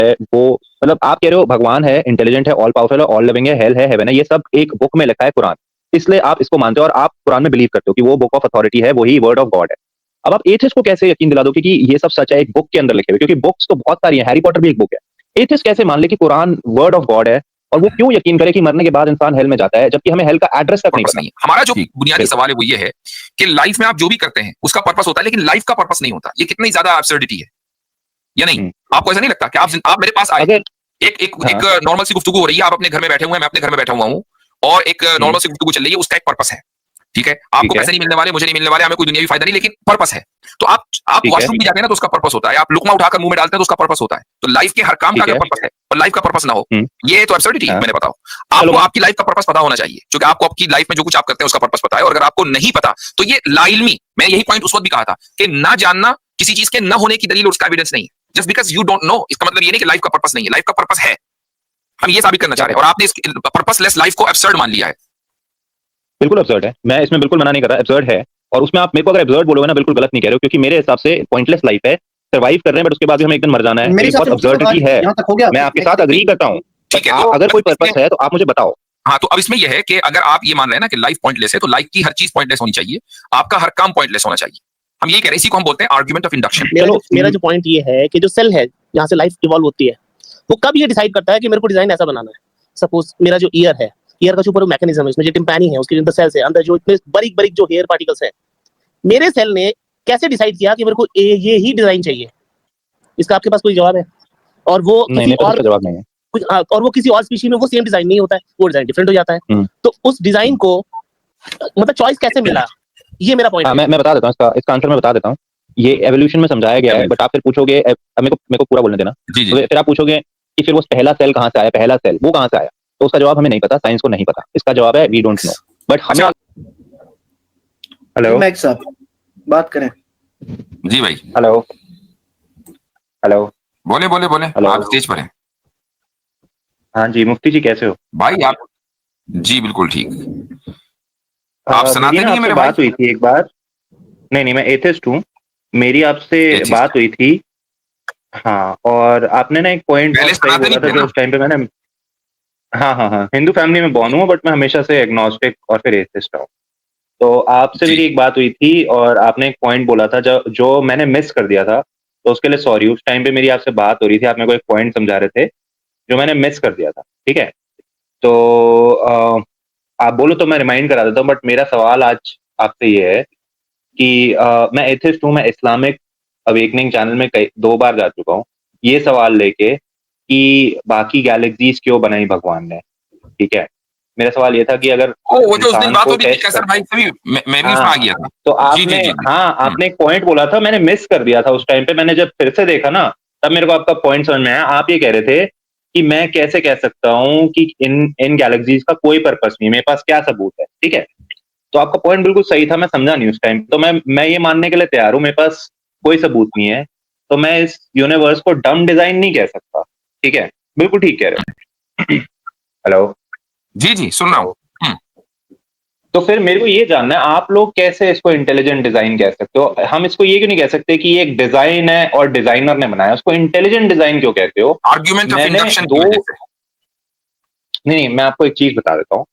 है वो, मतलब आप कह रहे हो भगवान है, इंटेलिजेंट है, ऑल पावरफुल है, ऑल लिविंग है, हेल है, हेवन है, ये सब एक बुक में लिखा है कुरान, इसलिए आप इसको मानते हो और आप कुरान में बिलीव करते हो कि वो बुक ऑफ अथॉरिटी है, वही वर्ड ऑफ गॉड है। अब आप एथिस्ट को कैसे यकीन दिला दो कि ये सब सच है एक बुक के अंदर लिखे हुए, क्योंकि बुक्स तो बहुत सारी हैं, हैरी पॉटर भी एक बुक है। एथिस्ट कैसे मान ले कि कुरान वर्ड ऑफ गॉड है, और वो क्यों यकीन करे कि मरने के बाद इंसान हेल में जाता है, जबकि हमें हेल का एड्रेस तक नहीं पर्पस पता। नहीं है। हमारा जो जी बुनियादी बिल्कुल। सवाल है वो ये है कि लाइफ में आप जो भी करते हैं उसका पर्पस होता है, लेकिन लाइफ का पर्पस नहीं होता। ये कितनी ज्यादा एब्सर्डिटी है या नहीं? आपको ऐसा नहीं लगता कि आप मेरे पास आए, अगर एक एक हाँ एक नॉर्मल सी गुफ्तगू हो रही है, आप अपने घर में बैठे हुए हैं, मैं अपने घर में बैठा हुआ हूँ, और एक नॉर्मल सी गुफ्तगू चल रही है, उसका एक पर्पस है। ठीक है, आपको ठीक है पैसे नहीं मिलने वाले, मुझे नहीं मिलने वाले, हमें कोई दुनियावी फायदा नहीं, लेकिन पर्पस है। तो आप ठीक है वॉशरूम भी जाते हैं ना, तो उसका पर्पस होता है। आप लुकमा उठाकर मुंह में डालते हैं तो उसका पर्पस होता है। तो लाइफ के हर काम का ठीक अगर है। पर्पस है और लाइफ का पर्पस ना हो, हम्म, ये तो एब्सर्डिटी है। हाँ मैंने बताओ, चलो आपको आपकी लाइफ का पर्पस पता होना चाहिए, क्योंकि आपको आपकी लाइफ में जो कुछ आप करते हैं उसका पर्पस पता है। और अगर आपको नहीं पता तो ये लाइल्मी, मैं यही पॉइंट उस वक्त भी कहा था कि ना जानना किसी चीज के न होने की दलील, उसका एविडेंस नहीं है। Just because you don't know, इसका मतलब ये नहीं कि लाइफ का पर्पस नहीं है, लाइफ का पर्पस है। हम ये साबित करना क्या चाह रहे हैं, पता, और आपने इस पर्पसलेस लाइफ को एब्सर्ड मान लिया है। बिल्कुल अब्सर्ड है, मैं इसमें बिल्कुल मना नहीं कर रहा, अब्सर्ड है। और उसमें आप मेरे को अगर अब्सर्ड बोलोगे ना, बिल्कुल गलत नहीं कह रहे हो, क्योंकि मेरे हिसाब से पॉइंटलेस लाइफ है, सर्वाइव कर रहे हैं बट उसके बाद भी हमें एक दिन मर जाना है, तो मेरे ये हिसाब बहुत से मुफ्ती साहब अब्सर्डिटी आज है। यहाँ तक हो गया। मैं आपके साथ अग्री करता हूँ, ठीक है, बट तो अगर कोई इसमें पर्पस है तो आप मुझे बताओ। हाँ, तो अब इसमें यह है कि अगर आप ये मान रहे हैं ना कि लाइफ पॉइंटलेस है, तो लाइफ की हर चीज पॉइंटलेस होनी चाहिए, आपका हर काम पॉइंटलेस होना चाहिए। हम ये कह रहे हैं, इसी को हम बोलते हैं आर्गुमेंट ऑफ इंडक्शन। मेरा जो पॉइंट ये है कि जो सेल है जहाँ से लाइफ इवॉल्व होती है, वो कब ये डिसाइड करता है कि मेरे को डिजाइन ऐसा बनाना है। सपोज मेरा जो ईयर है, ईयर का जो पूरा मैकेनिज्म है, उसमें जो टिम्पैनी है, उसके अंदर सेल्स है, अंदर जो इतने बारीक बारीक जो हेयर पार्टिकल्स है, मेरे सेल ने कैसे डिसाइड किया कि मेरे को ये ही डिजाइन चाहिए? इसका आपके पास कोई जवाब है? और वो नहीं, किसी मेरे पास और इसका जवाब नहीं है। और वो किसी और स्पीशी में वो सेम डिजाइन नहीं होता है, वो डिजाइन डिफरेंट हो जाता है। तो उस डिजाइन को मतलब चॉइस कैसे मिला, ये मेरा पॉइंट हाँ, है। मैं बता देता हूँ, इसका आंसर मैं बता देता हूँ। ये एवोल्यूशन में समझाया गया है, बट आप फिर पूछोगे, अब मेरे को पूरा बोलने देना। जी जी तो फिर आप पूछोगे कि फिर वो पहला सेल कहाँ से आया, पहला सेल वो कहाँ से आया, तो उसका जवाब हमें नहीं पता, साइंस को नहीं पता। इसका जवाब है वी डोंट नो, बट हमें। अच्छा, हेलो मैक साहब बात करें। जी भाई, हेलो हेलो बोले बोले बोले, हेलो। आप स्टेज पर हैं हाँ जी, मुफ्ती जी कैसे हो? भाई आप? जी बिल्कुल ठीक। आप मेरी सुनाते ना नहीं है आपसे मेरे भाई? बात हुई थी एक बार। नहीं नहीं, मैं एथिस्ट हूँ। मेरी आपसे एथिस्ट बात हुई थी। हाँ, और आपने ना एक पॉइंट पहले बहुत सही सनातनी बोला था थे जो ना? उस टाइम पे मैंने। हाँ हाँ हाँ, हिंदू फैमिली में बॉर्न हूँ, बट मैं हमेशा से एग्नोस्टिक और फिर एथिस्ट हूँ। तो आपसे जी मेरी एक बात हुई थी और आपने एक पॉइंट बोला था जो जो मैंने मिस कर दिया था, तो उसके लिए सॉरी। उस टाइम पे मेरी आपसे बात हो रही थी, आप मेरे को एक पॉइंट समझा रहे थे जो मैंने मिस कर दिया था, ठीक है? तो आप बोलो तो मैं रिमाइंड करा देता हूँ, बट मेरा सवाल आज आपसे ये है कि मैं एथिस्ट हूँ, मैं इस्लामिक अवेकनिंग चैनल में कई 2 बार जा चुका हूँ, ये सवाल लेके कि बाकी गैलेक्सीज़ क्यों बनाई भगवान ने, ठीक है? मेरा सवाल ये था कि अगर वो जो उस दिन इंसान बात को हो रही थी टेस्ट कर। कैसर भाई से भी, मैं भी उसमें आ हाँ, गया था। तो जी जी आपने, जी जी। हाँ, आपने एक पॉइंट बोला था, मैंने मिस कर दिया था उस टाइम पे। मैंने जब फिर से देखा ना, तब मेरे को आपका पॉइंट समझ में आया। आप ये कह रहे थे कि मैं कैसे कह सकता हूँ कि इन इन गैलेक्सीज़ का कोई पर्पस नहीं है, मेरे पास क्या सबूत है, ठीक है? तो आपका पॉइंट बिल्कुल सही था, मैं समझा नहीं उस टाइम। तो मैं ये मानने के लिए तैयार हूँ, मेरे पास कोई सबूत नहीं है, तो मैं इस यूनिवर्स को डम डिजाइन नहीं कह सकता, ठीक है? बिल्कुल ठीक कह रहे हो। हेलो। जी जी, सुन रहा हूँ। तो फिर मेरे को ये जानना है, आप लोग कैसे इसको इंटेलिजेंट डिजाइन कह सकते हो? हम इसको ये क्यों नहीं कह सकते कि ये एक डिजाइन है और डिजाइनर ने बनाया, उसको इंटेलिजेंट डिजाइन क्यों कहते हो? आर्ग्यूमेंट ऑफ मैंने इंडक्शन की दो, वजह से। नहीं, मैं आपको एक चीज बता देता हूँ।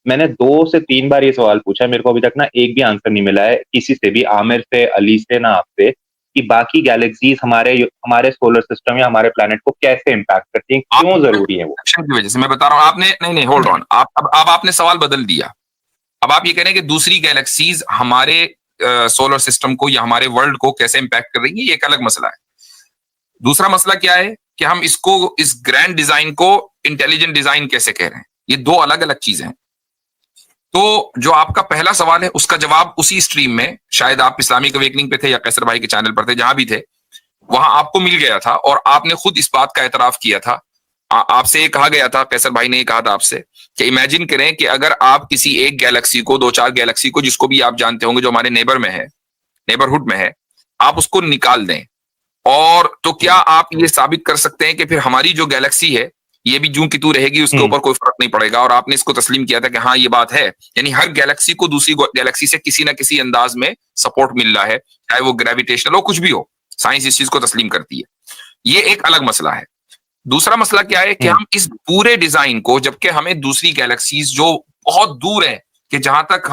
मैंने 2 से 3 बार ये सवाल पूछा है, मेरे को अभी तक ना एक भी आंसर नहीं मिला है किसी से भी, आमिर से, अली से, ना आपसे, कि बाकी गैलेक्सीज हमारे हमारे सोलर सिस्टम या हमारे प्लेनेट को कैसे इम्पैक्ट करती हैं, क्यों जरूरी है वो? इंडक्शन की वजह से मैं बता रहा हूँ। आपने नहीं नहीं, होल्ड ऑन, आप अब आपने सवाल बदल दिया। अब आप ये कह रहे हैं कि दूसरी गैलेक्सीज हमारे सोलर सिस्टम को या हमारे वर्ल्ड को कैसे इंपैक्ट कर रही है, ये एक अलग मसला है। दूसरा मसला क्या है कि हम इसको, इस ग्रैंड डिजाइन को इंटेलिजेंट डिजाइन कैसे कह रहे हैं? ये 2 अलग अलग चीजें हैं। तो जो आपका पहला सवाल है उसका जवाब उसी स्ट्रीम में, शायद आप इस्लामिक अवेकनिंग पे थे या कैसर भाई के चैनल पर थे, जहां भी थे वहां आपको मिल गया था, और आपने खुद इस बात का एतराफ किया था। आपसे ये कहा गया था, कैसर भाई ने ये कहा था आपसे कि इमेजिन करें कि अगर आप किसी एक गैलेक्सी को, 2-4 गैलेक्सी को, जिसको भी आप जानते होंगे जो हमारे नेबर में है, नेबरहुड में है, आप उसको निकाल दें, और तो क्या आप ये साबित कर सकते हैं कि फिर हमारी जो गैलेक्सी है ये भी जूं की तू रहेगी, उसके ऊपर कोई फर्क नहीं पड़ेगा? और आपने इसको तस्लीम किया था कि हाँ ये बात है, यानी हर गैलेक्सी को दूसरी गैलेक्सी से किसी ना किसी अंदाज में सपोर्ट मिल रहा है, चाहे वो ग्रेविटेशनल हो, कुछ भी हो। साइंस इस चीज को तस्लीम करती है। ये एक अलग मसला है। दूसरा मसला क्या है कि हम इस पूरे डिजाइन को, जबकि हमें दूसरी गैलेक्सीज जो बहुत दूर है, कि जहां तक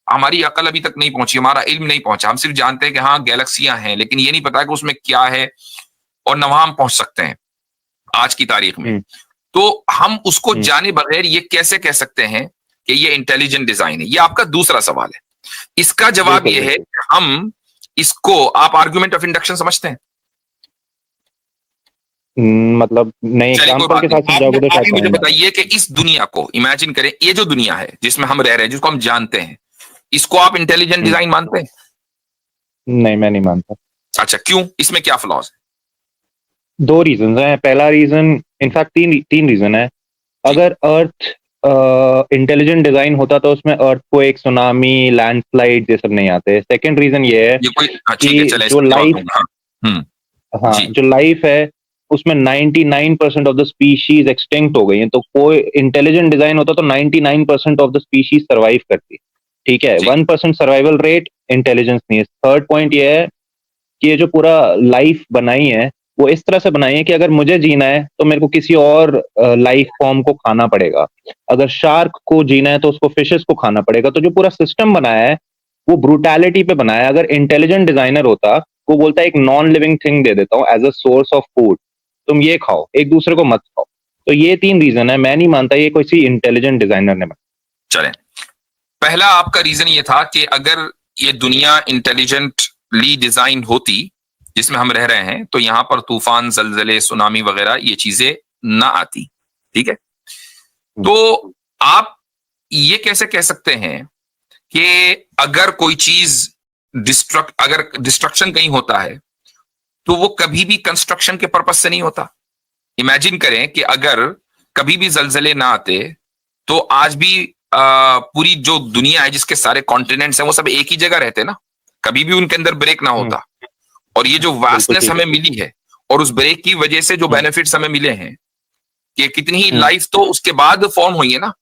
हमारी अकल अभी तक नहीं पहुंची, हमारा इल्म नहीं पहुंचा, हम सिर्फ जानते हैं कि हाँ गैलेक्सियां हैं, लेकिन ये नहीं पता कि उसमें क्या है और न वहां हम पहुंच सकते हैं आज की तारीख में। तो हम उसको जाने बगैर ये कैसे कह सकते हैं कि ये इंटेलिजेंट डिजाइन है? ये आपका दूसरा सवाल है। इसका जवाब ये है कि हम इसको, आप आर्गुमेंट ऑफ इंडक्शन समझते हैं? मतलब नहीं, एग्जांपल के साथ समझाओगे तो आप मुझे बताइए कि इस दुनिया को इमेजिन करें, ये जो दुनिया है जिसमें हम रह रहे हैं, जिसको हम जानते हैं, इसको आप इंटेलिजेंट डिजाइन मानते हैं? नहीं, मैं नहीं मानता। अच्छा, क्यों? इसमें क्या फ्लॉज है? दो रीजन है। पहला रीजन, इनफैक्ट तीन रीजन है। अगर अर्थ इंटेलिजेंट डिजाइन होता तो उसमें अर्थ को एक सुनामी, लैंडस्लाइड ये सब नहीं आते। सेकंड रीजन ये है कि जो लाइफ, जो लाइफ है उसमें 99% ऑफ द स्पीशीज एक्सटिंक्ट हो गई हैं। तो कोई इंटेलिजेंट डिजाइन होता तो 99% ऑफ द स्पीशीज सर्वाइव करती। ठीक है, 1% सर्वाइवल रेट इंटेलिजेंस नहीं है। थर्ड पॉइंट ये है कि ये जो पूरा लाइफ बनाई है वो इस तरह से बनाई है कि अगर मुझे जीना है तो मेरे को किसी और लाइफ फॉर्म को खाना पड़ेगा। अगर शार्क को जीना है तो उसको फिशेस को खाना पड़ेगा। तो जो पूरा सिस्टम बनाया है वो ब्रूटैलिटी पे बनाया है। अगर इंटेलिजेंट डिजाइनर होता, वो बोलता है एक नॉन लिविंग थिंग दे देता हूँ as a source of food, तुम ये खाओ, एक दूसरे को मत खाओ। तो ये तीन रीजन है। मैं नहीं मानता ये किसी इंटेलिजेंट डिजाइनर ने बनाया। चलें, पहला आपका रीजन ये था कि अगर ये दुनिया इंटेलिजेंटली डिजाइन होती जिसमें हम रह रहे हैं, तो यहां पर तूफान, जलजले, सुनामी वगैरह ये चीजें ना आती। ठीक है, तो आप ये कैसे कह सकते हैं कि अगर कोई चीज अगर डिस्ट्रक्शन कहीं होता है तो वो कभी भी कंस्ट्रक्शन के पर्पस से नहीं होता? इमेजिन करें कि अगर कभी भी जलजले ना आते तो आज भी पूरी जो दुनिया है, जिसके सारे कॉन्टिनेंट्स हैं, वो सब एक ही जगह रहते ना, कभी भी उनके अंदर ब्रेक ना होता। और ये जो वास्टनेस हमें मिली है और उस ब्रेक की वजह से जो बेनिफिट्स हमें मिले हैं, कि कितनी ही लाइफ तो उसके बाद फॉर्म हुई है ना,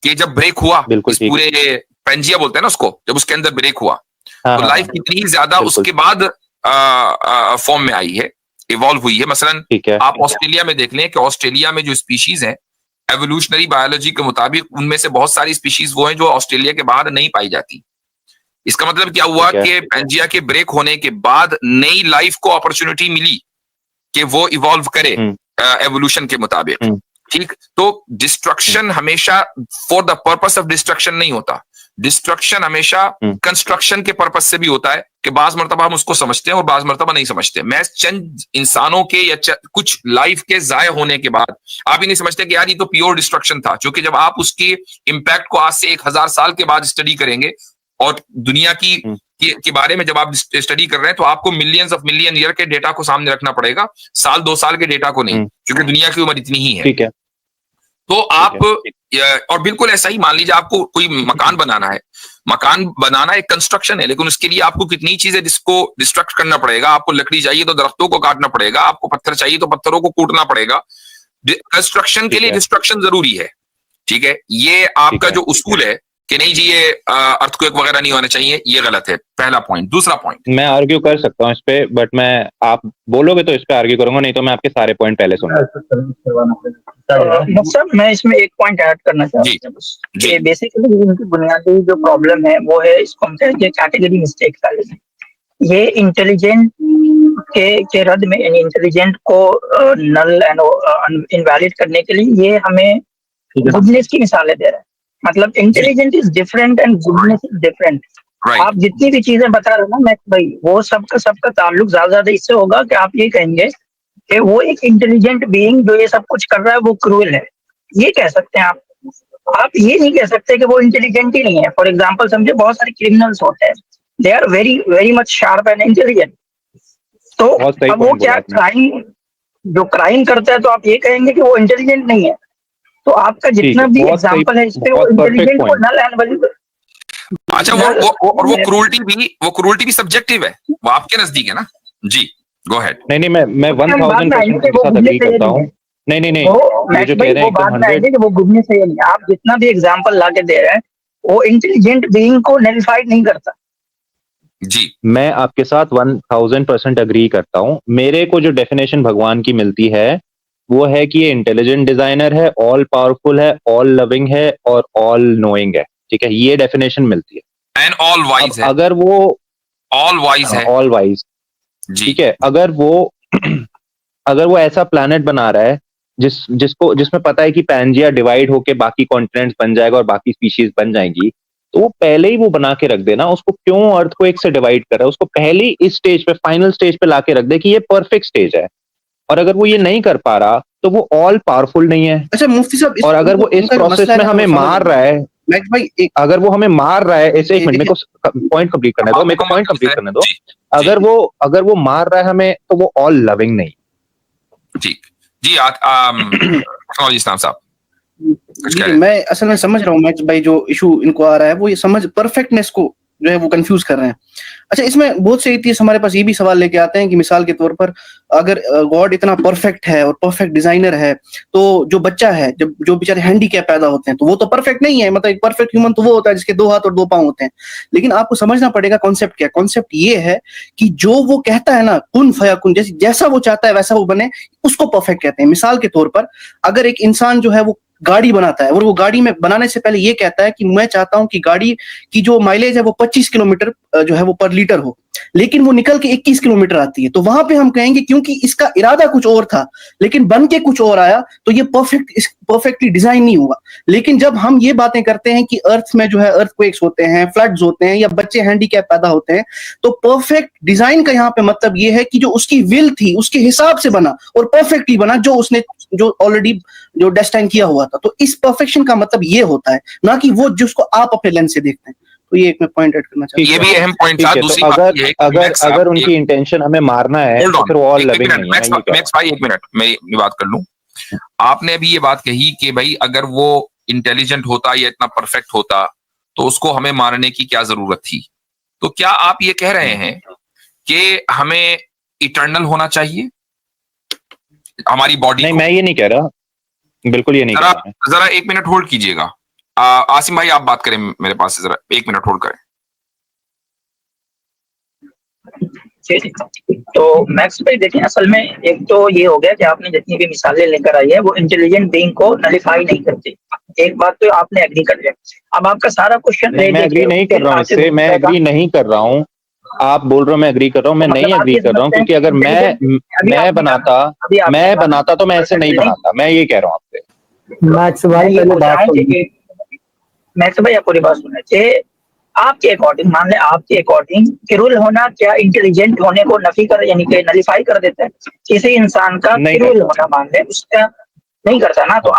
कि जब ब्रेक हुआ, इस पूरे पेंजिया बोलते हैं ना उसको, जब उसके अंदर ब्रेक हुआ तो लाइफ कितनी ही ज्यादा उसके बाद फॉर्म में आई है, इवॉल्व हुई है। मसलन आप ऑस्ट्रेलिया में देख लें कि ऑस्ट्रेलिया में जो स्पीशीज हैं, एवोल्यूशनरी बायोलॉजी के मुताबिक उनमें से बहुत सारी स्पीशीज वो हैं जो ऑस्ट्रेलिया के बाहर नहीं पाई जाती। इसका मतलब क्या हुआ कि पेंजिया के ब्रेक होने के बाद नई लाइफ को अपॉर्चुनिटी मिली कि वो इवॉल्व करे एवोल्यूशन के मुताबिक। ठीक, तो डिस्ट्रक्शन हमेशा for the purpose of destruction नहीं होता। डिस्ट्रक्शन हमेशा कंस्ट्रक्शन के पर्पस से भी होता है, कि बाज मर्तबा हम उसको समझते हैं और बाज मर्तबा नहीं समझते। मैं चंद इंसानों के या कुछ लाइफ के जाय होने के बाद आप ही नहीं समझते कि यार ये तो प्योर डिस्ट्रक्शन था, क्योंकि जब आप उसकी इम्पैक्ट को आज से 1000 साल के बाद स्टडी करेंगे और दुनिया के बारे में जब आप स्टडी कर रहे हैं, तो आपको मिलियंस ऑफ मिलियन ईयर के डेटा को सामने रखना पड़ेगा, साल 2 साल के डेटा को नहीं, क्योंकि दुनिया की उम्र इतनी ही है। ठीक है, तो आप और बिल्कुल ऐसा ही मान लीजिए आपको कोई मकान बनाना है। मकान बनाना एक कंस्ट्रक्शन है, लेकिन उसके लिए आपको कितनी चीजें जिसको डिस्ट्रक्ट करना पड़ेगा। आपको लकड़ी चाहिए तो दरख्तों को काटना पड़ेगा, आपको पत्थर चाहिए तो पत्थरों को कूटना पड़ेगा। कंस्ट्रक्शन के लिए डिस्ट्रक्शन जरूरी है। ठीक है, ये आपका जो उसूल है कि नहीं जी ये अर्थक्वेक वगैरह नहीं होना चाहिए, ये गलत है। पहला पॉइंट। दूसरा पॉइंट, मैं आर्ग्यू कर सकता हूँ इस पे, बट मैं, आप बोलोगे तो इस पे आर्ग्यू करूंगा, नहीं तो मैं आपके सारे पॉइंट पहले सुनूंगा। सर मैं इसमें एक पॉइंट ऐड करना चाहता हूँ कि बेसिकली इनकी बुनियादी जो प्रॉब्लम है वो है, इसको हम कहेंगे कैटेगरी मिस्टेक फैलेसी। ये इंटेलिजेंट के रद्द में, यानी इंटेलिजेंट को नल एंड इनवैलिड करने के लिए ये हमें गुडनेस की मिसालें दे रहे हैं। मतलब intelligent is different and goodness is different. आप जितनी भी चीजें बता रहे हो ना मैं भाई, वो सबका ताल्लुक ज्यादा इससे होगा कि आप ये कहेंगे कि वो एक इंटेलिजेंट बीइंग जो ये सब कुछ कर रहा है वो क्रूएल है, ये कह सकते हैं आप ये नहीं कह सकते कि वो इंटेलिजेंट ही नहीं है। फॉर एग्जाम्पल समझे, बहुत सारे क्रिमिनल्स होते हैं, they are very very much sharp and intelligent. तो अब वो क्या जो क्राइम करता है, तो आप ये कहेंगे कि वो इंटेलिजेंट नहीं है। तो आपका जितना भी एग्जांपल है इस पे, वो इंटेलिजेंट को नल एंड वैलिड। अच्छा, वो क्रूरल्टी भी सब्जेक्टिव है, वो आपके नजदीक है ना जी। Go ahead. नहीं, मैं 1000% के साथ एग्री करता हूं। नहीं, वो जो कह रहे हैं कि वो गुडनेस है, नहीं, आप जितना भी एग्जांपल लाके दे रहे हैं वो इंटेलिजेंट बीइंग को नलिफाइड नहीं करता जी। मैं आपके साथ 1000% एग्री करता हूं। मेरे को जो डेफिनेशन भगवान की मिलती है वो है कि ये इंटेलिजेंट डिजाइनर है, ऑल पावरफुल है, ऑल लविंग है और ऑल नोइंग है। ठीक है, ये डेफिनेशन मिलती है। एंड ऑल वाइज है, अगर वो ऑल वाइज है ऑल वाइज, जी। ठीक है, अगर वो ऐसा प्लैनेट बना रहा है जिसमें पता है कि पैंजिया डिवाइड होके बाकी कॉन्टिनेंट्स बन जाएगा और बाकी स्पीशीज बन जाएंगी, तो वो पहले ही वो बना के रख देना। उसको क्यों अर्थ को एक से डिवाइड कर रहा है? उसको पहले ही इस स्टेज पे, फाइनल स्टेज पे लाके रख दे कि ये परफेक्ट स्टेज है। और अगर वो ये नहीं कर पा रहा तो वो ऑल पावरफुल नहीं है। अच्छा मुफ्ती साहब, और अगर वो इस प्रोसेस में हमें मार रहा है, भाई अगर वो हमें मार रहा है, ऐसे एक मिनट, मेरे को पॉइंट कंप्लीट करने दो, मेरे को पॉइंट कंप्लीट करने दो। अगर वो मार रहा है हमें, तो वो ऑल लविंग नहीं। ठीक जी, इस्लाम साहब। मैं असल में समझ रहा हूँ मैक्स भाई, जो इशू इनको आ रहा है वो ये समझ परफेक्टनेस को जो है वो कंफ्यूज कर रहे हैं। अच्छा, इसमें बहुत से एथियस्ट हमारे पास ये भी सवाल लेके आते हैं कि मिसाल के तौर पर अगर गॉड इतना परफेक्ट है और परफेक्ट डिजाइनर है, तो जो बच्चा है, जब जो बेचारे हैंडीकैप पैदा होते हैं, तो वो तो परफेक्ट नहीं है। मतलब एक परफेक्ट ह्यूमन तो वो होता है जिसके 2 हाथ और 2 पांव होते हैं। लेकिन आपको समझना पड़ेगा कॉन्सेप्ट क्या है। कॉन्सेप्ट ये है कि जो वो कहता है ना, कुन फयाकुन, जैसा वो चाहता है वैसा वो बने, उसको परफेक्ट कहते हैं। मिसाल के तौर पर अगर एक इंसान जो है वो गाड़ी बनाता है और वो गाड़ी में बनाने से पहले ये कहता है कि मैं चाहता हूं कि गाड़ी की जो माइलेज है वो 25 किलोमीटर जो है वो पर लीटर हो, लेकिन वो निकल के 21 किलोमीटर आती है, तो वहां पे हम कहेंगे क्योंकि इसका इरादा कुछ और था लेकिन बन के कुछ और आया, तो ये परफेक्टली डिजाइन नहीं हुआ। लेकिन जब हम ये बातें करते हैं कि अर्थ में जो है अर्थक्वेक्स होते हैं, फ्लड्स होते हैं, या बच्चे हैंडीकैप पैदा होते हैं, तो परफेक्ट डिजाइन का यहाँ पे मतलब ये है कि जो उसकी विल थी उसके हिसाब से बना और परफेक्टली बना, जो उसने जो ऑलरेडी जो डेस्टाइन किया हुआ था। तो इस परफेक्शन का मतलब ये होता है, ना कि वो जिसको आप अपने लेंस से देखते हैं। तो ये एक मैं पॉइंट ऐड करना चाहता हूं। ये भी अहम पॉइंट था। दूसरी बात ये है कि अगर उनकी इंटेंशन हमें मारना है तो फिर वो ऑल लविंग नहीं है। मैक्स भाई एक मिनट मेरी बात कर लूं। आपने अभी ये बात कही कि भाई अगर वो इंटेलिजेंट होता या इतना परफेक्ट होता तो उसको हमें मारने की क्या जरूरत थी? तो क्या आप ये कह रहे हैं कि हमें इटर्नल होना चाहिए हमारी बॉडी? नहीं, मैं ये नहीं कह रहा, बिल्कुल ये नहीं कह रहा। जरा 1 मिनट होल्ड कीजिएगा। आसिम भाई आप बात करें मेरे पास से, जरा 1 मिनट होल्ड करें। तो मैक्स भाई देखिए, असल में एक तो ये हो गया कि आपने जितनी भी मिसालें लेकर आई है वो इंटेलिजेंट बीइंग को नलिफाई नहीं करती। एक बात तो आपने एग्री कर लिया। अब आपका सारा क्वेश्चन मैं एग्री नहीं कर रहा हूँ इससे, मैं एग्री नहीं कर रहा हूँ। आप बोल रहे हो मैं एग्री कर रहा हूँ, मैं नहीं एग्री कर रहा हूँ, क्योंकि अगर मैं बनाता तो मैं ऐसे नहीं बनाता। मैं ये कह रहा हूँ आपसे। मैक्स भाई पूरी बात सुनना चाहिए। आपके अकॉर्डिंग, मान ले आपके अकॉर्डिंग किरुल होना क्या इंटेलिजेंट होने को नफी कर, यानी कि नलिफाई कर देता है? किसी इंसान का किरुल होना मान ले उसका नहीं करता ना, तो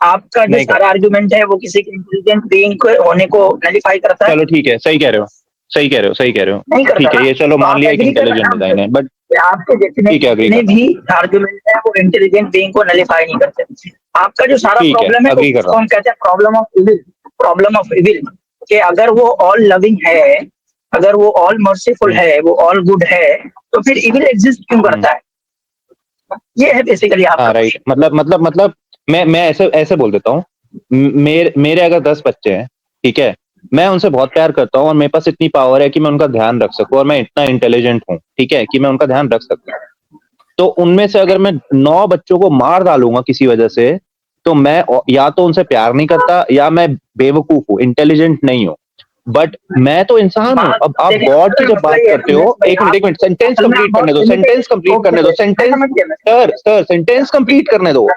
आपका जो सारा आर्गुमेंट है वो किसी के इंटेलिजेंट बीइंग होने को नलिफाई करता है। चलो ठीक है, सही कह रहे हो। ठीक है, ये चलो मान लिया कि इंटेलिजेंट डिजाइन है, बट आपके जितने भी आर्गुमेंट है वो इंटेलिजेंट बीइंग को नलिफाई नहीं करते। आपका जो सारा प्रॉब्लम है उसको हम कहते हैं प्रॉब्लम ऑफ इविल, कि अगर वो ऑल लविंग है, अगर वो ऑल मर्सीफुल है, वो ऑल गुड है, तो फिर इविल एग्जिस्ट क्यों करता है? ये है बेसिकली आपका। राइट। मतलब मैं ऐसे बोल देता हूँ। मेरे अगर 10 बच्चे हैं, ठीक है, मैं उनसे बहुत प्यार करता हूँ और मेरे पास इतनी पावर है कि मैं उनका ध्यान रख सकूं, और मैं इतना इंटेलिजेंट हूँ, ठीक है, कि मैं उनका ध्यान रख सकूं। तो उनमें से अगर मैं 9 बच्चों को मार डालूंगा किसी वजह से, तो मैं या तो उनसे प्यार नहीं करता या मैं बेवकूफ हूँ, इंटेलिजेंट नहीं हूँ। बट मैं तो इंसान हूँ। अब आप गॉड की जब बात करते हो, एक मिनट सेंटेंस कंप्लीट करने दो, सेंटेंस कंप्लीट करने दो।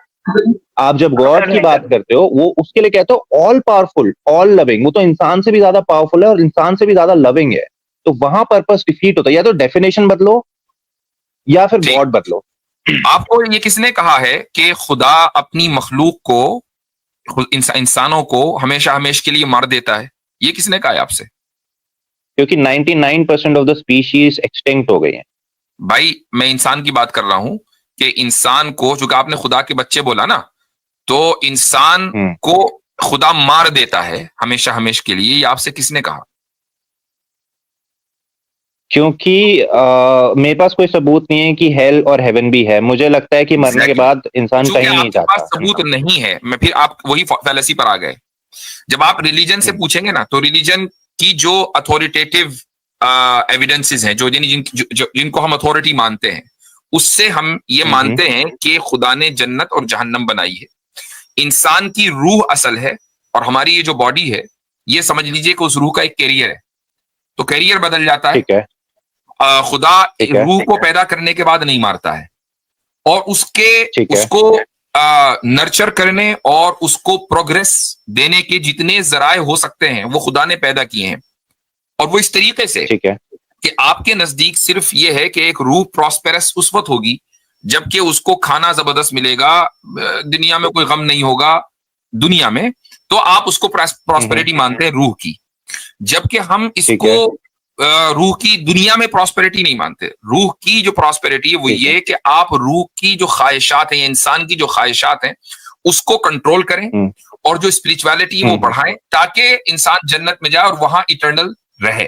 आप जब गॉड की बात करते हो, वो उसके लिए कहते हो ऑल पावरफुल, ऑल लविंग। वो तो इंसान से भी ज्यादा पावरफुल है और इंसान से भी ज्यादा लविंग है। तो वहां पर्पस डिफीट होता है। या तो डेफिनेशन बदलो या फिर गॉड बदलो। आपको ये किसने कहा है कि खुदा अपनी मखलूक को, इंसानों को हमेशा के लिए मार देता है? ये किसने कहा है आपसे? क्योंकि 99% ऑफ द स्पीशीज एक्सटिंक्ट हो गई हैं। भाई मैं इंसान की बात कर रहा हूं कि इंसान को, जो आपने खुदा के बच्चे बोला ना, तो इंसान को खुदा मार देता है हमेशा के लिए, ये आपसे किसने कहा? क्योंकि मेरे पास कोई सबूत नहीं है कि हेल और हेवन भी है। मुझे लगता है कि मरने के बाद इंसान कहीं नहीं जाता। सबूत नहीं है, मैं फिर आप वही फैलेसी पर आ गए। जब आप रिलीजन से पूछेंगे ना, तो रिलीजन की जो अथॉरिटेटिव एविडेंसेस हैं, जिनको हम अथॉरिटी मानते हैं, उससे हम ये मानते हैं कि खुदा ने जन्नत और जहन्नम बनाई है, इंसान की रूह असल है, और हमारी ये जो बॉडी है ये समझ लीजिए कि उस रूह का एक कैरियर है। तो कैरियर बदल जाता है। ठीक है। खुदा रूह को पैदा करने के बाद नहीं मारता है, और उसको नर्चर करने और उसको प्रोग्रेस देने के जितने जराए हो सकते हैं वो खुदा ने पैदा किए हैं, और वो इस तरीके से ठीक है कि आपके नजदीक सिर्फ ये है कि एक रूह प्रॉस्पेरस उस वक्त होगी जबकि उसको खाना जबरदस्त मिलेगा, दुनिया में कोई गम नहीं होगा दुनिया में, तो आप उसको प्रॉस्पेरिटी मानते हैं रूह की। जबकि हम इसको रूह की दुनिया में प्रॉस्पेरिटी नहीं मानते। रूह की जो प्रॉस्पेरिटी है वो ये कि आप रूह की जो ख्वाहिशात हैं, इंसान की जो ख्वाहिशात हैं उसको कंट्रोल करें और जो स्पिरिचुअलिटी है वो बढ़ाएं ताकि इंसान जन्नत में जाए और वहां इटर्नल रहे।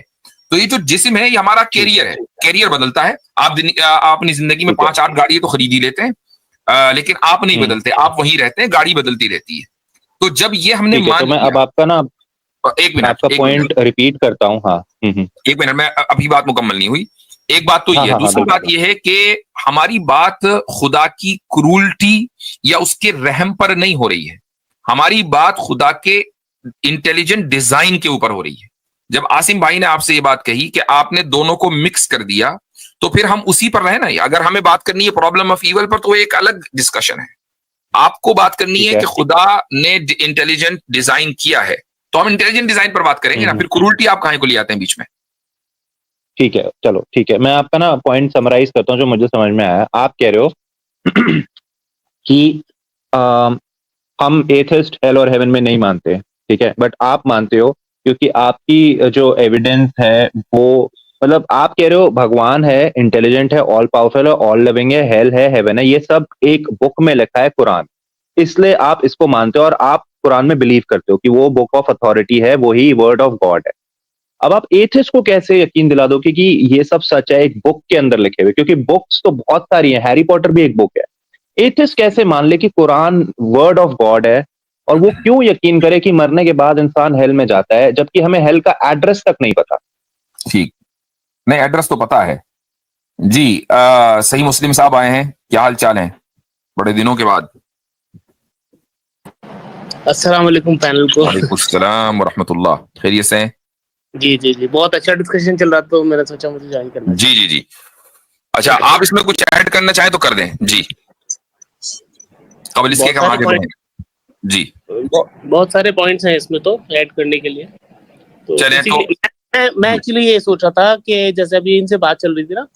तो ये जो जिस्म है ये हमारा कैरियर है, कैरियर बदलता है। आप अपनी जिंदगी में 5-8 गाड़ी तो खरीद ही लेते हैं, लेकिन आप नहीं बदलते, आप वहीं रहते हैं, गाड़ी बदलती रहती है। तो जब ये हमने मान तो मैं अब आपका ना एक मिनट आपका पॉइंट रिपीट करता हूँ। हाँ एक मिनट, मैं अभी बात मुकम्मल नहीं हुई। एक बात तो ये, दूसरी बात ये है कि हमारी बात खुदा की क्रूरटी या उसके रहम पर नहीं हो रही है, हमारी बात खुदा के इंटेलिजेंट डिजाइन के ऊपर हो रही है। जब आसिम भाई ने आपसे ये बात कही कि आपने दोनों को मिक्स कर दिया, तो फिर हम उसी पर रहे ना। अगर हमें बात करनी है प्रॉब्लम ऑफ ईवल पर, तो एक अलग डिस्कशन है। आपको बात करनी है कि खुदा ने इंटेलिजेंट डिजाइन किया है, तो हम इंटेलिजेंट डिजाइन पर बात करेंगे ना, फिर क्रूरटी आप कहां को ले आते हैं बीच में। ठीक है, चलो ठीक है, मैं आपका ना पॉइंट समराइज करता हूं जो मुझे समझ में आया। आप कह रहे हो कि हम एथिस्ट हेल और हेवन में नहीं मानते, ठीक है, बट आप मानते हो क्योंकि आपकी जो एविडेंस है वो, मतलब आप कह रहे हो भगवान है, इंटेलिजेंट है, ऑल पावरफुल है, ऑल लिविंग है, हेल है, हेवन है, ये सब एक बुक में लिखा है, कुरान, इसलिए आप इसको मानते हो और आप कुरान में बिलीव करते हो कि वो बुक ऑफ अथॉरिटी है, वही वर्ड ऑफ गॉड है। अब आप एथिस्ट को कैसे यकीन दिला दो कि ये सब सच है एक बुक के अंदर लिखे हुए, क्योंकि बुक्स तो बहुत सारी हैं, हैरी पॉटर भी एक बुक है। एथिस्ट कैसे मान ले कि कुरान वर्ड ऑफ गॉड है, और वो क्यों यकीन करे कि मरने के बाद इंसान हेल में जाता है, जबकि हमें हेल का एड्रेस तक नहीं पता। ठीक, नहीं एड्रेस तो पता है जी। सही मुस्लिम साहब आए हैं, क्या हाल चाल है बड़े दिनों के बाद? अस्सलाम वालेकुम पैनल को। वालेकुम सलाम व रहमतुल्लाह, खैरियत से हैं? जी जी जी, बहुत अच्छा डिस्कशन चल रहा, तो मैंने सोचा मुझे ज्वाइन करना। जी जी जी, अच्छा आप इसमें कुछ ऐड करना चाहें तो कर दें जी, कबल इसके हम आगे बढ़ें जी। बहुत सारे पॉइंट्स हैं इसमें तो ऐड करने के लिए, तो चलें तो मैं एक्चुअली ये सोच रहा था कि जैसे अभी इनसे बात चल रही थी ना,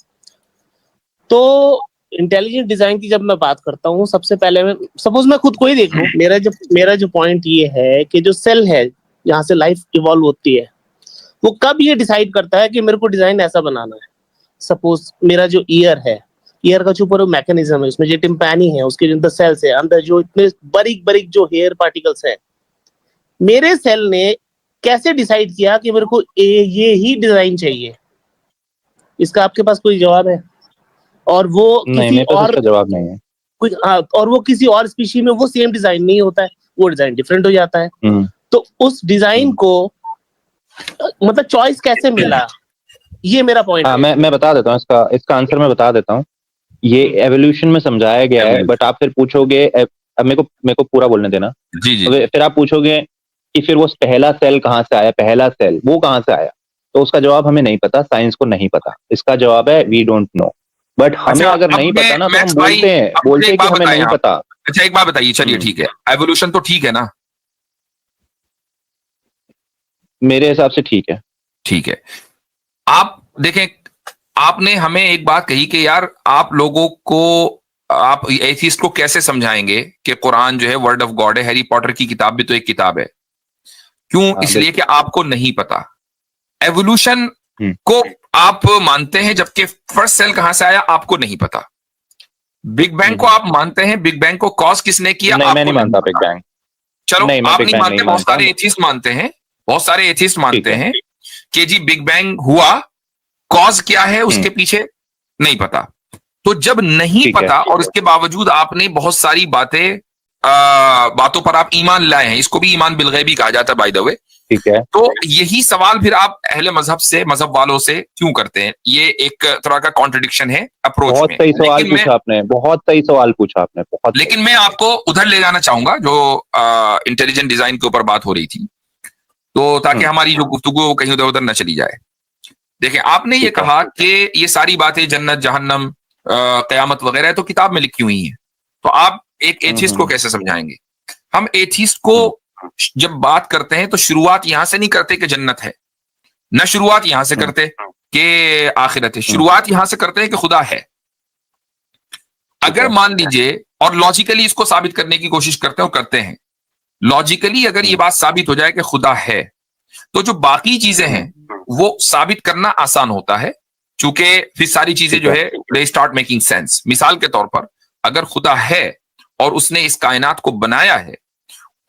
तो इंटेलिजेंट डिजाइन की जब मैं बात करता हूँ, सबसे पहले मैं सपोज मैं खुद को ही देख लूं, मेरा जो पॉइंट ये है कि जो सेल है जहाँ से लाइफ इवॉल्व होती है, वो कब ये डिसाइड करता है कि मेरे को डिजाइन ऐसा बनाना है। सपोज मेरा जो ईयर है, ईयर का जो ऊपर मैकेनिज्म है, उसमें जो टिम्पैनी है, उसके अंदर सेल्स है, अंदर जो इतने बारीक बारीक जो हेयर पार्टिकल्स है, मेरे सेल ने कैसे डिसाइड किया कि मेरे को ये ही डिजाइन चाहिए? इसका आपके पास कोई जवाब है? और वो किसी और जवाब नहीं है कुछ, और वो किसी और स्पीशी में वो सेम डिजाइन नहीं होता है, वो डिजाइन डिफरेंट हो जाता है। तो उस डिजाइन को मतलब चॉइस कैसे मिला, ये मेरा पॉइंट है। मैं बता देता हूँ इसका आंसर मैं बता देता हूँ। ये एवोल्यूशन में समझाया गया है, बट आप फिर पूछोगे, अब मेरे को पूरा बोलने देना जी जी। फिर आप पूछोगे कि फिर वो पहला सेल कहाँ से आया, पहला सेल वो कहाँ से आया, तो उसका जवाब हमें नहीं पता, साइंस को नहीं पता। इसका जवाब है वी डोंट नो। बट हमें अगर नहीं पता ना तो हम बोलते हैं कि हमें नहीं पता। अच्छा एक बात बताइए, चलिए ठीक है, एवोल्यूशन तो ठीक है ना? मेरे हिसाब से ठीक है। ठीक है, आप देखें, आपने हमें एक बात कही कि यार आप लोगों को, आप एथिस्ट को कैसे समझाएंगे कि कुरान जो है वर्ड ऑफ गॉड है, हैरी पॉटर की किताब भी तो एक किताब है। क्यों? इसलिए कि आपको नहीं पता। एवोल्यूशन को आप मानते हैं, जबकि फर्स्ट सेल कहां से आया आपको नहीं पता। बिग बैंग को आप मानते हैं, बिग बैंग को कॉज किसने किया? मैं नहीं मानता बिग बैंग। चलो आप नहीं मानते, बहुत सारे एथिस्ट मानते हैं, बहुत सारे एथिस्ट मानते हैं कि जी बिग बैंग हुआ, कॉज क्या है उसके पीछे नहीं पता। तो जब नहीं पता और इसके बावजूद आपने बहुत सारी बातों पर आप ईमान लाए हैं, इसको भी ईमान बिलगैबी कहा जाता है बाय द वे, ठीक है। तो यही सवाल फिर आप अहले मजहब से, मजहब वालों से क्यों करते हैं? ये एक तरह का कॉन्ट्रडिक्शन है अप्रोच में। बहुत सही सवाल पूछा आपने, बहुत सही सवाल पूछा आपने, बहुत। लेकिन मैं आपको उधर ले जाना चाहूंगा जो इंटेलिजेंट डिजाइन के ऊपर बात हो रही थी, तो ताकि हमारी जो गुफ्तगू कहीं उधर उधर न चली जाए। देखिए, आपने ये कहा कि ये सारी बातें जन्नत, जहन्नम, कयामत वगैरह तो किताब में लिखी हुई हैं, तो आप एक एथिस्ट को कैसे समझाएंगे? हम एथिस्ट को जब बात करते हैं तो शुरुआत यहां से नहीं करते कि जन्नत है, न शुरुआत यहां से करते कि आखिरत है, शुरुआत यहां से करते हैं कि खुदा है। अगर मान लीजिए, और लॉजिकली इसको साबित करने की कोशिश करते हैं और करते हैं, लॉजिकली अगर ये बात साबित हो जाए कि खुदा है, तो जो बाकी चीजें हैं वो साबित करना आसान होता है, चूंकि फिर सारी चीजें जो है दे स्टार्ट मेकिंग सेंस। मिसाल के तौर पर, अगर खुदा है और उसने इस कायनात को बनाया है,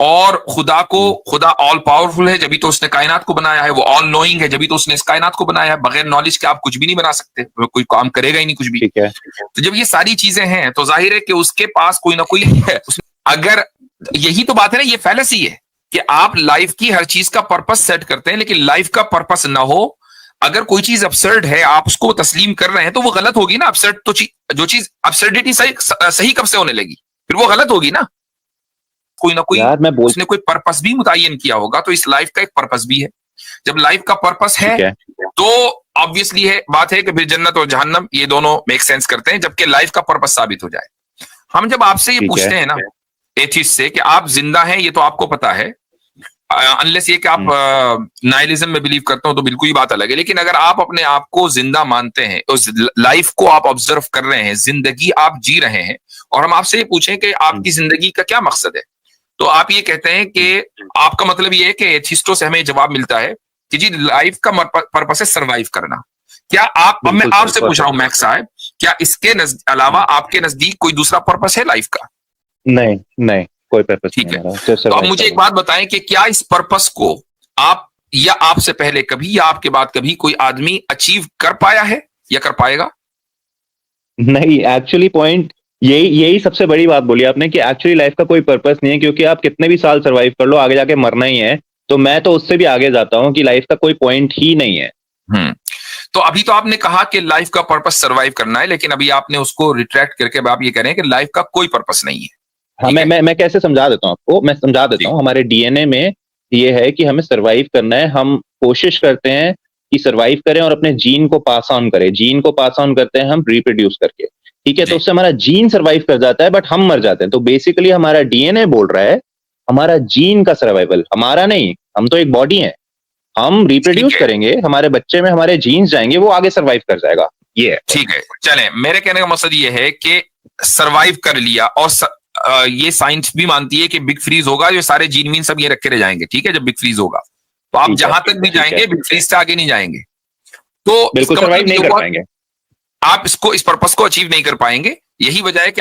और खुदा ऑल पावरफुल है जब भी तो उसने कायनात को बनाया है, वो ऑल नोइंग है जब भी तो उसने इस कायनात को बनाया है, बगैर नॉलेज के आप कुछ भी नहीं बना सकते, कोई काम करेगा ही नहीं कुछ भी। ठीक है। तो जब ये सारी चीजें हैं तो जाहिर है कि उसके पास कोई ना कोई है। अगर यही तो बात है ना, ये फैलेसी है कि आप लाइफ की हर चीज का पर्पस सेट करते हैं, लेकिन लाइफ का पर्पस ना हो। अगर कोई चीज अपसर्ड है, आप उसको तस्लीम कर रहे हैं, तो वो गलत होगी ना। अपसर्ड तो जो चीज अपसर्डिटी सही कब से होने लगी, फिर वो गलत होगी ना। कोई ना कोई उसने कोई पर्पस भी मुतय्यन किया होगा, तो इस लाइफ का एक पर्पस भी है। जब लाइफ का पर्पस है तो ऑब्वियसली है बात है कि फिर जन्नत और जहन्नम ये दोनों मेक सेंस करते हैं, जबकि लाइफ का पर्पस साबित हो जाए। हम जब आपसे ये पूछते हैं ना एथिस्ट से कि आप जिंदा हैं, ये तो आपको पता है, अनलेस ये कि आप नाइलिज्म में बिलीव करते हो तो बिल्कुल ही बात अलग है। लेकिन अगर आप अपने आप को जिंदा मानते हैं, उस लाइफ को आप ऑब्जर्व कर रहे हैं, जिंदगी आप जी रहे हैं, और हम आपसे ये पूछें कि आपकी जिंदगी का क्या मकसद है, तो आप ये कहते हैं कि आपका मतलब ये है कि एथिस्टों से हमें जवाब मिलता है कि जी लाइफ का पर्पस है सर्वाइव करना। क्या आप, अब मैं आपसे पूछ रहा हूं मैक्स साहब, क्या इसके अलावा आपके नजदीक कोई दूसरा पर्पस है लाइफ का? नहीं, नहीं, कोई पर्पस नहीं है। तो अब मुझे एक बात बताएं कि क्या इस पर्पस को आप या आपसे पहले कभी या आपके बाद कभी कोई आदमी अचीव कर पाया है या कर पाएगा? नहीं, एक्चुअली पॉइंट यही सबसे बड़ी बात बोली आपने कि एक्चुअली लाइफ का कोई पर्पस नहीं है, क्योंकि आप कितने भी साल सरवाइव कर लो, आगे जाके मरना ही है। तो मैं तो उससे भी आगे जाता हूं कि लाइफ का कोई पॉइंट ही नहीं है। तो अभी तो आपने कहा कि लाइफ का पर्पस सरवाइव करना है, लेकिन अभी आपने उसको रिट्रैक्ट करके आप ये कह रहे हैं कि लाइफ का कोई पर्पस नहीं है। हाँ, मैं कैसे समझा देता हूँ आपको, मैं समझा देता हूँ। हमारे डीएनए में ये है कि हमें सरवाइव करना है। हम कोशिश करते हैं कि सरवाइव करें और अपने जीन को पास ऑन करें। जीन को पास ऑन करते हैं हम रिप्रोड्यूस करके, ठीक है। तो उससे हमारा जीन सरवाइव कर जाता है, बट हम मर जाते हैं। तो बेसिकली हमारा डीएनए बोल रहा है हमारा जीन का सर्वाइवल, हमारा नहीं। हम तो एक बॉडी है, हम रिप्रोड्यूस करेंगे, हमारे बच्चे में हमारे जीन्स जाएंगे, वो आगे सरवाइव कर जाएगा। ये है, ठीक है। चलें, मेरे कहने का मकसद ये है कि सरवाइव कर लिया, और ये साइंस भी मानती है कि बिग फ्रीज होगा, जो सारे जीन वीन सब ये रखे रह जाएंगे, ठीक है। जब बिग फ्रीज होगा तो आप जहां तक भी जाएंगे बिग फ्रीज से आगे नहीं जाएंगे, तो बिल्कुल सरवाइव नहीं कर पाएंगे। आप इस पर्पस को अचीव नहीं कर पाएंगे। यही वजह है कि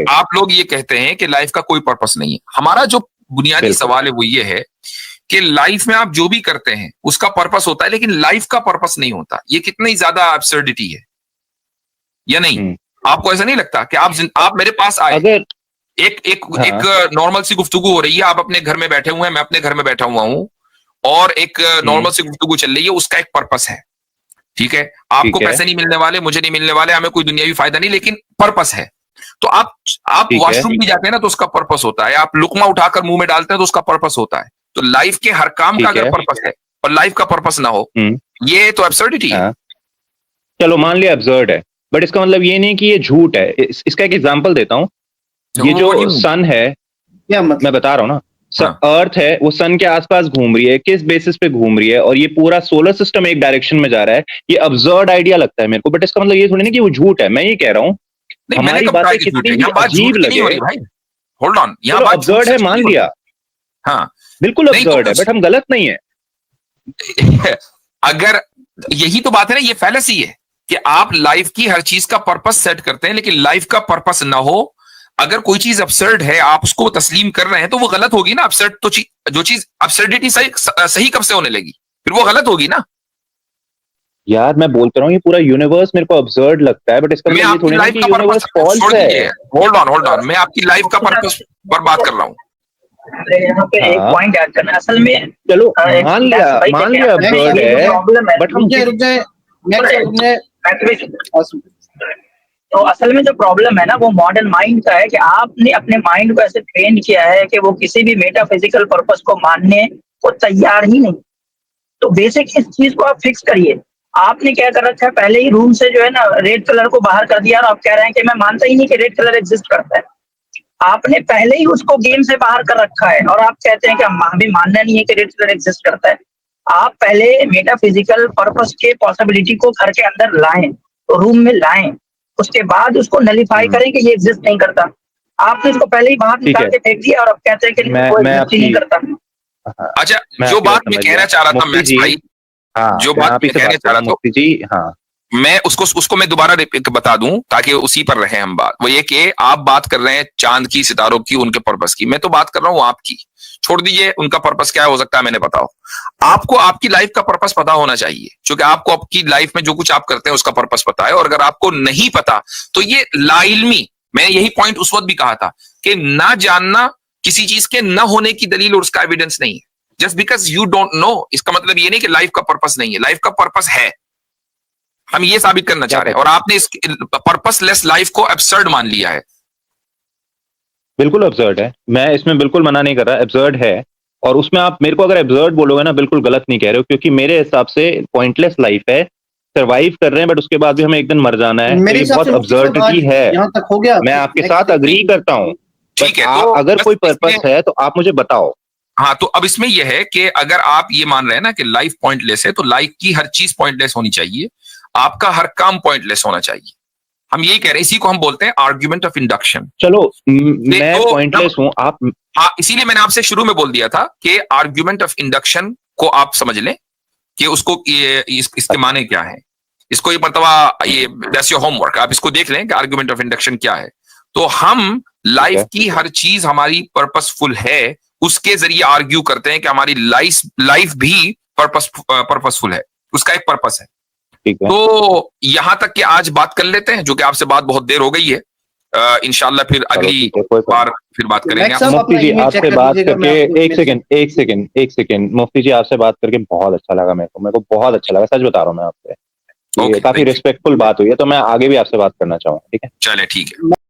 आप लोग ये कहते हैं कि लाइफ का कोई पर्पस नहीं है। हमारा जो बुनियादी सवाल है वो ये है कि लाइफ में आप जो भी करते हैं उसका पर्पस होता है, लेकिन लाइफ का पर्पस नहीं होता। ये कितनी ज्यादा एब्सर्डिटी है या नहीं? आपको ऐसा नहीं लगता कि आप मेरे पास आए, एक नॉर्मल सी गुफ्तगू हो रही है, आप अपने घर में बैठे हुए हैं, मैं अपने घर में बैठा हुआ हूं, और एक नॉर्मल सी गुफ्तगू चल रही है, उसका एक पर्पस है, ठीक है। आपको पैसे नहीं मिलने वाले, मुझे नहीं मिलने वाले, हमें कोई दुनियावी फायदा नहीं, लेकिन पर्पस है। तो आप वॉशरूम भी जाते हैं ना, तो उसका पर्पस होता है। आप लुकमा उठाकर मुंह में डालते हैं तो उसका पर्पस होता है। तो लाइफ के हर काम का अगर पर्पस है और लाइफ का पर्पस ना हो, ये तो एब्सर्डिटी है। चलो मान लिया एब्सर्ड है, बट इसका मतलब ये नहीं कि ये झूठ है। इसका एक एग्जांपल देता हूँ। ये जो सन है, मैं बता रहा हूँ ना, अर्थ है, वो सन के आसपास घूम रही है, किस बेसिस पे घूम रही है, और ये पूरा सोलर सिस्टम एक डायरेक्शन में जा रहा है। ये अब्सर्ड आइडिया लगता है मेरे को, बट इसका मतलब ये थोड़ी ना कि वो झूठ है। मैं ये कह रहा हूँ हमारी बातें कितनी अजीब लगे, होल्ड ऑन, यहाँ अब्सर्ड है मान लिया, हाँ बिल्कुल अब्सर्ड है, बट हम गलत नहीं है। अगर यही तो बात है ना, ये फैलेसी है कि आप लाइफ की हर चीज का पर्पस सेट करते हैं, लेकिन लाइफ का पर्पस ना हो। अगर कोई चीज अपसर्ड है, आप उसको तस्लीम कर रहे हैं, तो वो गलत होगी ना। अपसर्ड तो जो चीज अपसर्डिटी सही कब से होने लगी, फिर वो गलत होगी ना। यार मैं बोलता रहा हूँ ये पूरा यूनिवर्स मेरे को अब्सर्ड लगता है, बट इसका मतलब ये थोड़ी ना कि यूनिवर्स फॉल्स है। होल्ड ऑन, मैं आपकी लाइफ का पर्पस पर बात कर रहा हूँ। यहाँ पे एक पॉइंट ऐड करना है असल में। चलो मान लिया absurd है, प्रॉब्लम है बट हम तो असल में जो प्रॉब्लम है ना वो मॉडर्न माइंड का है कि आपने अपने माइंड को ऐसे ट्रेन किया है कि वो किसी भी मेटाफिजिकल पर्पस को मानने को तैयार ही नहीं। तो बेसिक इस चीज को आप फिक्स करिए। आपने क्या कर रखा है, पहले ही रूम से जो है ना रेड कलर को बाहर कर दिया और आप कह रहे हैं कि मैं मानता ही नहीं कि रेड कलर एग्जिस्ट करता है। आपने पहले ही उसको गेम से बाहर कर रखा है और आप कहते हैं कि हमें मानना नहीं है कि रेड कलर एग्जिस्ट करता है। आप पहले मेटाफिजिकल पर्पस के पॉसिबिलिटी को घर के अंदर लाएं, तो रूम में लाएं, उसके बाद उसको नलीफाई करें कि ये एग्जिस्ट नहीं करता। आपने इसको पहले ही बाहर निकाल के फेंक दिया और अब कहते हैं कि वो एग्जिस्ट ही नहीं करता। अच्छा, जो बात मैं कहना चाह रहा था मैक्स भाई, जो बात मैं कहना चाह रहा था मुफ्ती जी, हाँ मैं उसको मैं दोबारा बता दूं ताकि उसी पर रहे हम बात। वो ये कि आप बात कर रहे हैं चांद की, सितारों की, उनके पर्पस की, मैं तो बात कर रहा हूं आपकी। छोड़ दीजिए उनका पर्पस क्या हो सकता है मैंने बताओ। आपको आपकी लाइफ का पर्पस पता होना चाहिए, क्योंकि आपको आपकी लाइफ में जो कुछ आप करते हैं उसका पर्पस पता है। और अगर आपको नहीं पता तो ये लाइल्मी, मैं यही पॉइंट उस वक्त भी कहा था कि ना जानना किसी चीज के न होने की दलील और उसका एविडेंस नहीं है। Just because you don't know, इसका मतलब ये नहीं कि लाइफ का पर्पस नहीं है, लाइफ का पर्पस है। हम ये साबित करना चाह रहे हैं और आपने इस पर्पसलेस लाइफ को एब्सर्ड मान लिया है। बिल्कुल एब्सर्ड है, मैं इसमें बिल्कुल मना नहीं कर रहा, एब्सर्ड है। और उसमें आप मेरे को अगर एब्सर्ड बोलोगे ना, बिल्कुल गलत नहीं कह रहे हो, क्योंकि मेरे हिसाब से पॉइंटलेस लाइफ है, सर्वाइव कर रहे हैं बट उसके बाद भी हमें एक दिन मर जाना है। मेरे तो बहुत अब्सर्डिटी है, यहाँ तक हो गया। मैं आपके साथ अग्री करता हूँ। ठीक है, तो अगर कोई पर्पस है तो आप मुझे बताओ। हाँ, तो अब इसमें यह है कि अगर आप ये मान रहे हैं ना कि लाइफ पॉइंटलेस है, तो लाइफ की हर चीज पॉइंटलेस होनी चाहिए, आपका हर काम पॉइंटलेस होना चाहिए। हम यही कह रहे हैं, इसी को हम बोलते हैं आर्ग्यूमेंट ऑफ इंडक्शन। चलो मैं पॉइंटलेस हूं, आप हाँ, इसीलिए मैंने आपसे शुरू में बोल दिया था कि आर्ग्यूमेंट ऑफ इंडक्शन को आप समझ लें कि उसको इसके माने क्या है। इसको ये मतलब ये दैट्स योर होमवर्क, आप इसको देख लें कि आर्ग्यूमेंट ऑफ इंडक्शन क्या है। तो हम लाइफ की हर चीज हमारी पर्पसफुल है, उसके जरिए आर्ग्यू करते हैं कि हमारी लाइफ भी पर्पसफुल है, उसका एक पर्पस है। तो यहां तक कि आज बात कर लेते हैं, जो कि आपसे बात बहुत देर हो गई है। इंशाल्लाह फिर अगली बार फिर बात करेंगे। मुफ्ती जी आपसे बात करके एक सेकंड मुफ्ती जी आपसे बात करके बहुत अच्छा लगा, मेरे को बहुत अच्छा लगा, सच बता रहा हूँ मैं आपसे। काफी रिस्पेक्टफुल बात हुई है, तो मैं आगे भी आपसे बात करना चाहूंगा। ठीक है, चले ठीक है।